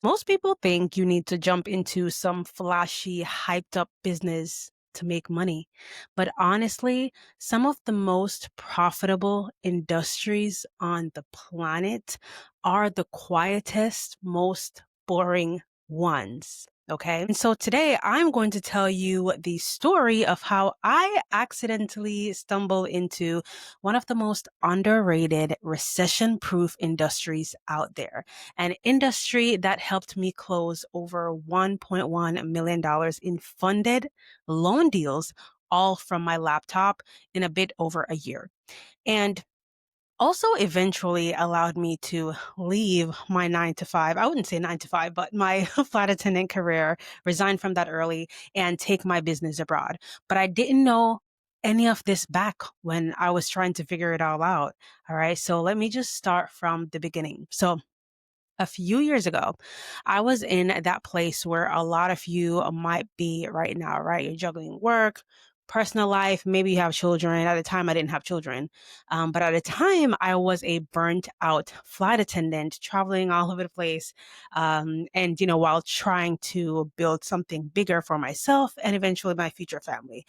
Most people think you need to jump into some flashy, hyped up business to make money. But honestly, some of the most profitable industries on the planet are the quietest, most boring ones. Okay. And so today I'm going to tell you the story of how I accidentally stumbled into one of the most underrated recession proof industries out there, an industry that helped me close over $1.1 million in funded loan deals, all from my laptop in a bit over a year. And also eventually allowed me to leave my 9 to 5. I wouldn't say 9 to 5, but my flight attendant career, resign from that early and take my business abroad. But I didn't know any of this back when I was trying to figure it all out. All right. So let me just start from the beginning. So a few years ago, I was in that place where a lot of you might be right now, right? You're juggling work, personal life, maybe you have children. At the time, I didn't have children. But at the time, I was a burnt out flight attendant traveling all over the place. And, while trying to build something bigger for myself and eventually my future family.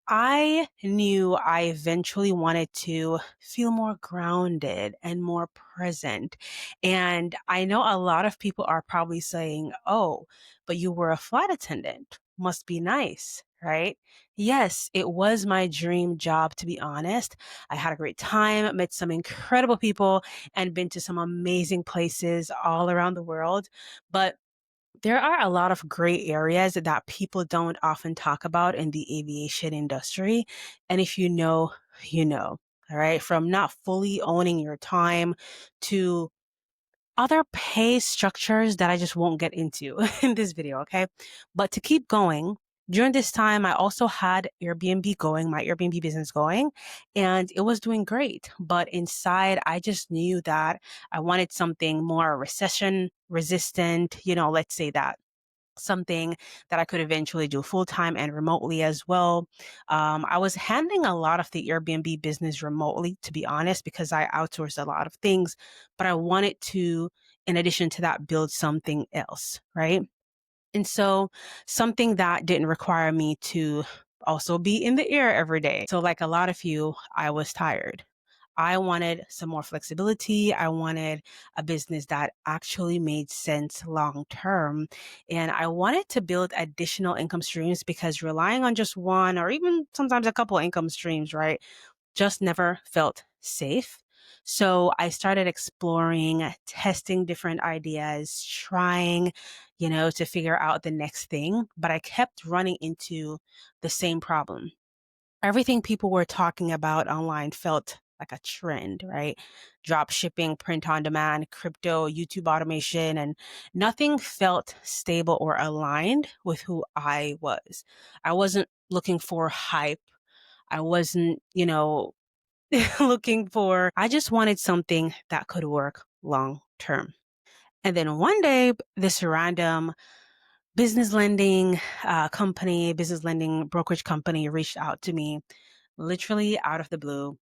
I knew I eventually wanted to feel more grounded and more present. And I know a lot of people are probably saying, oh, but you were a flight attendant. Must be nice, right? Yes, it was my dream job, to be honest. I had a great time, met some incredible people, and been to some amazing places all around the world. But there are a lot of gray areas that people don't often talk about in the aviation industry. And if you know, you know. All right. From not fully owning your time to other pay structures that I just won't get into in this video. Okay. But to keep going, during this time, I also had Airbnb going, my Airbnb business going, and it was doing great. But inside, I just knew that I wanted something more recession resistant, let's say that something that I could eventually do full time and remotely as well. I was handling a lot of the Airbnb business remotely, to be honest, because I outsourced a lot of things, but I wanted to, in addition to that, build something else, right? And so something that didn't require me to also be in the air every day. So like a lot of you, I was tired. I wanted some more flexibility. I wanted a business that actually made sense long term. And I wanted to build additional income streams because relying on just one or even sometimes a couple income streams, right, just never felt safe. So I started exploring, testing different ideas, trying, to figure out the next thing. But I kept running into the same problem. Everything people were talking about online felt like a trend, right? Drop shipping, print on demand, crypto, YouTube automation, and nothing felt stable or aligned with who I was. I wasn't looking for hype. I wasn't, I just wanted something that could work long term. And then one day, this random business lending brokerage company reached out to me literally out of the blue.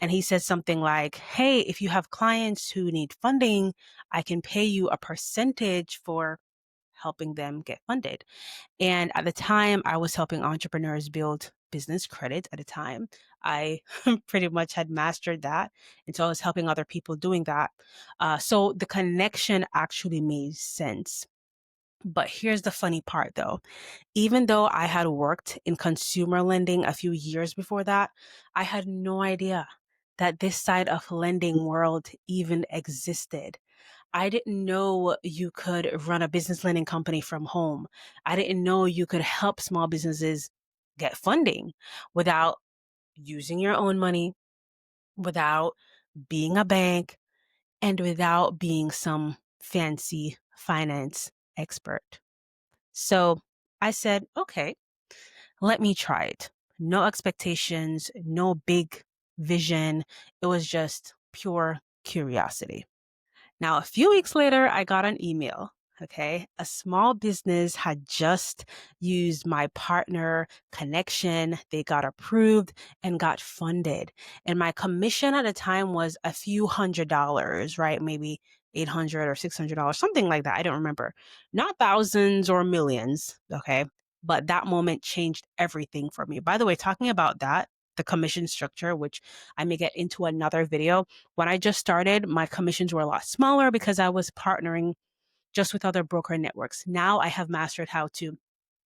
And he said something like, hey, if you have clients who need funding, I can pay you a percentage for helping them get funded. And at the time, I was helping entrepreneurs build business credit at a time. I pretty much had mastered that. And so I was helping other people doing that. So the connection actually made sense. But here's the funny part though. Even though I had worked in consumer lending a few years before that, I had no idea that this side of lending world even existed. I didn't know you could run a business lending company from home. I didn't know you could help small businesses get funding without using your own money, without being a bank, and without being some fancy finance expert. So I said, okay, let me try it. No expectations, no big vision. It was just pure curiosity. Now, a few weeks later, I got an email. Okay. A small business had just used my partner connection. They got approved and got funded. And my commission at the time was a few $100s, right? Maybe $800 or $600, something like that. I don't remember. Not thousands or millions, okay? But that moment changed everything for me. By the way, talking about that, the commission structure, which I may get into another video. When I just started, my commissions were a lot smaller because I was partnering just with other broker networks. Now I have mastered how to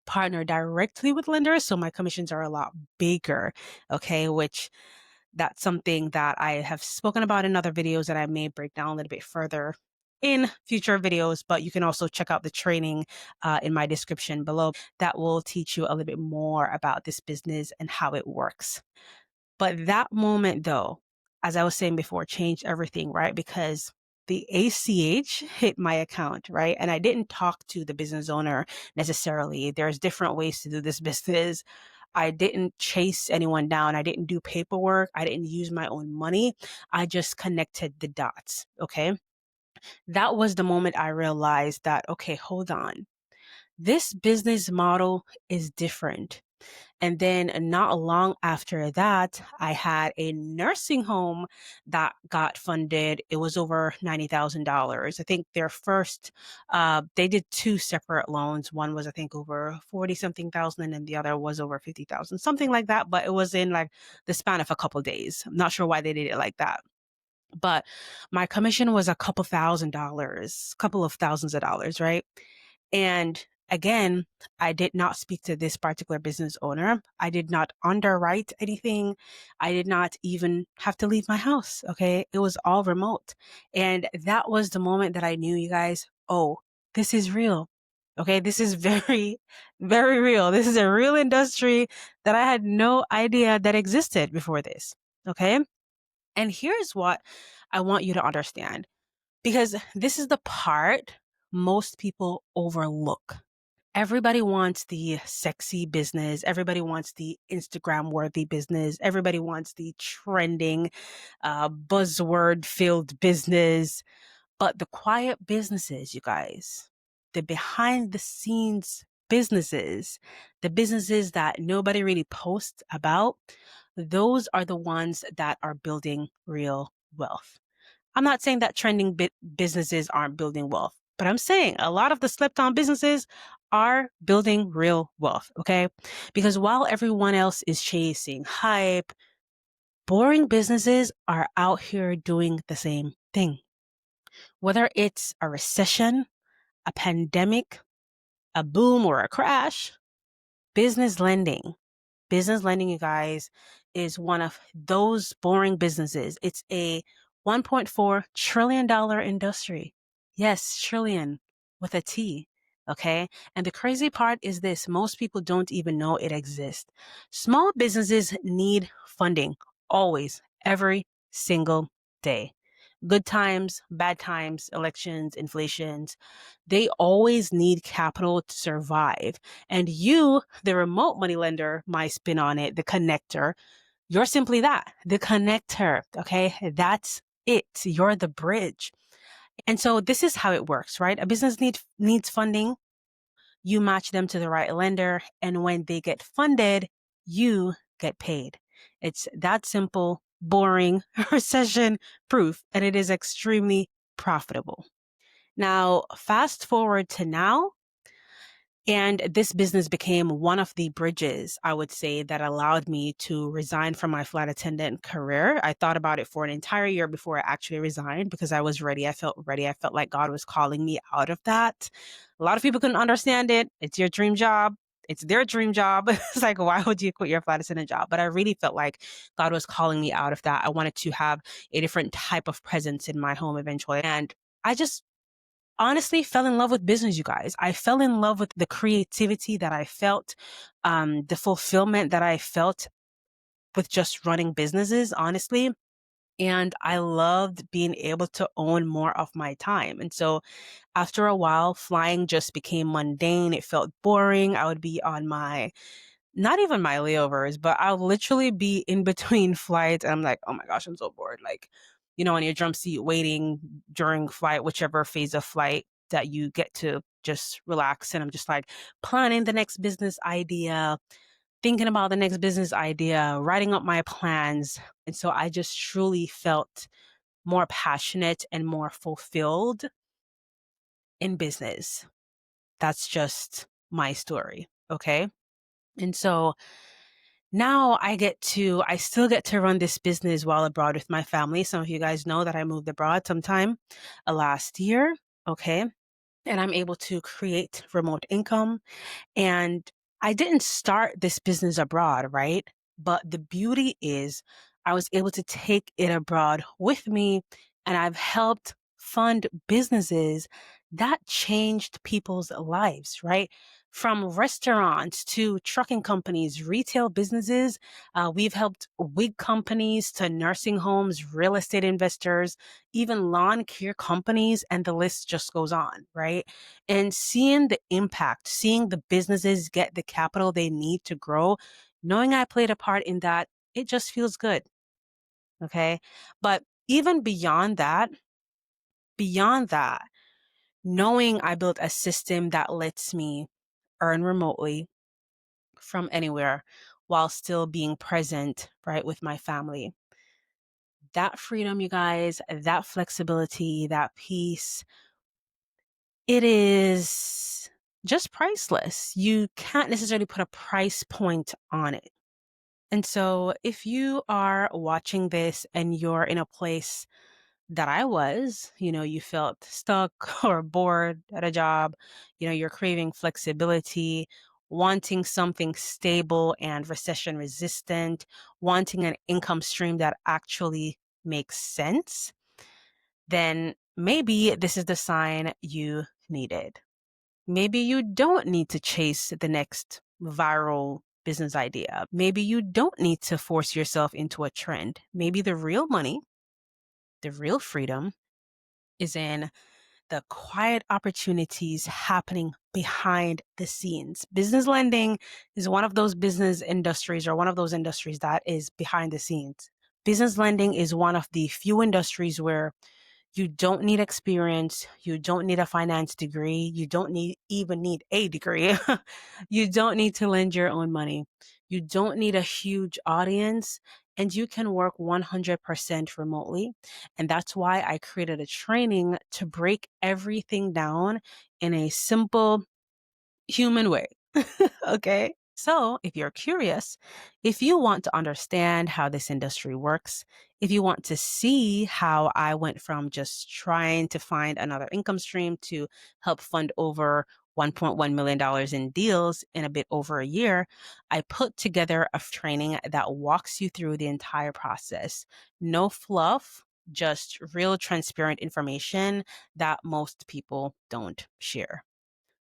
partner directly with lenders, so my commissions are a lot bigger, okay? Which that's something that I have spoken about in other videos that I may break down a little bit further in future videos, but you can also check out the training in my description below that will teach you a little bit more about this business and how it works. But that moment, though, as I was saying before, changed everything, right? Because the ACH hit my account, right? And I didn't talk to the business owner necessarily. There's different ways to do this business. I didn't chase anyone down. I didn't do paperwork. I didn't use my own money. I just connected the dots. Okay. That was the moment I realized that, okay, hold on. This business model is different. And then not long after that, I had a nursing home that got funded. It was over $90,000. I think their first, they did two separate loans. One was, I think, over 40 something thousand, and then the other was over 50,000, something like that. But it was in like the span of a couple of days. I'm not sure why they did it like that. But my commission was a couple $1,000s, couple of thousands of dollars, right? And again, I did not speak to this particular business owner. I did not underwrite anything. I did not even have to leave my house. Okay. It was all remote. And that was the moment that I knew, you guys, oh, this is real. Okay. This is very, very real. This is a real industry that I had no idea that existed before this. Okay. And here's what I want you to understand, because this is the part most people overlook. Everybody wants the sexy business. Everybody wants the Instagram worthy business. Everybody wants the trending, buzzword filled business. But the quiet businesses, you guys, the behind the scenes businesses, the businesses that nobody really posts about, those are the ones that are building real wealth. I'm not saying that trending businesses aren't building wealth, but I'm saying a lot of the slept on businesses are building real wealth, okay? Because while everyone else is chasing hype, boring businesses are out here doing the same thing. Whether it's a recession, a pandemic, a boom, or a crash, business lending Business lending, you guys, is one of those boring businesses. It's a $1.4 trillion industry. Yes, trillion with a T. Okay. And the crazy part is this: most people don't even know it exists. Small businesses need funding always, every single day. Good times, bad times, elections, inflations, they always need capital to survive. And you, the remote money lender, my spin on it, the connector, you're simply that, the connector. Okay. That's it. You're the bridge. And so this is how it works, right? A business needs funding. You match them to the right lender. And when they get funded, you get paid. It's that simple, boring, recession proof, and it is extremely profitable. Now, fast forward to now, and this business became one of the bridges, I would say, that allowed me to resign from my flight attendant career. I thought about it for an entire year before I actually resigned because I was ready. I felt ready. I felt like God was calling me out of that. A lot of people couldn't understand it. It's your dream job. It's their dream job. It's like, why would you quit your flight attendant job? But I really felt like God was calling me out of that. I wanted to have a different type of presence in my home eventually. And I just honestly fell in love with business, you guys. I fell in love with the creativity that I felt, the fulfillment that I felt with just running businesses, honestly. And I loved being able to own more of my time. And so after a while, flying just became mundane. It felt boring. I would be on not even my layovers, but I'll literally be in between flights. And I'm like, oh my gosh, I'm so bored. Like, on your drum seat waiting during flight, whichever phase of flight that you get to just relax. And I'm just like planning the next business idea, thinking about the next business idea, writing up my plans. And so I just truly felt more passionate and more fulfilled in business. That's just my story. Okay. And so now I still get to run this business while abroad with my family. Some of you guys know that I moved abroad sometime last year. Okay. And I'm able to create remote income. And I didn't start this business abroad, right? But the beauty is I was able to take it abroad with me, and I've helped fund businesses that changed people's lives, right? From restaurants to trucking companies, retail businesses. We've helped wig companies to nursing homes, real estate investors, even lawn care companies, and the list just goes on, right? And seeing the impact, seeing the businesses get the capital they need to grow, knowing I played a part in that, it just feels good. Okay. But even beyond that, knowing I built a system that lets me earn remotely from anywhere while still being present, right, with my family. That freedom, you guys, that flexibility, that peace, it is just priceless. You can't necessarily put a price point on it. And so if you are watching this and you're in a place that I was, you felt stuck or bored at a job, you're craving flexibility, wanting something stable and recession resistant, wanting an income stream that actually makes sense, then maybe this is the sign you needed. Maybe you don't need to chase the next viral business idea. Maybe you don't need to force yourself into a trend. Maybe the real money, the real freedom is in the quiet opportunities happening behind the scenes. Business lending is one of those business industries or one of those industries that is behind the scenes. Business lending is one of the few industries where you don't need experience. You don't need a finance degree. You don't even need a degree. You don't need to lend your own money. You don't need a huge audience, and you can work 100% remotely. And that's why I created a training to break everything down in a simple human way. Okay. So if you're curious, if you want to understand how this industry works, if you want to see how I went from just trying to find another income stream to help fund over $1.1 million in deals in a bit over a year, I put together a training that walks you through the entire process. No fluff, just real transparent information that most people don't share.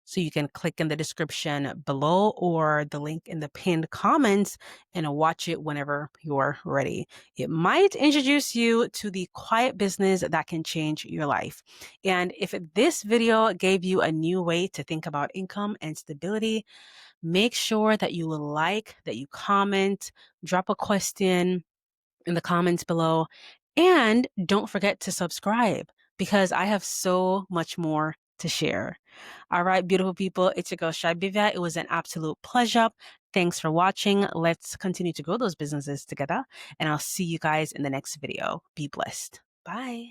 So you can click in the description below or the link in the pinned comments and watch it whenever you're ready. It might introduce you to the quiet business that can change your life. And if this video gave you a new way to think about income and stability, make sure that you like, that you comment, drop a question in the comments below, and don't forget to subscribe because I have so much more to share. All right, beautiful people, it's your girl Shibivia. It was an absolute pleasure. Thanks for watching. Let's continue to grow those businesses together, and I'll see you guys in the next video. Be blessed. Bye.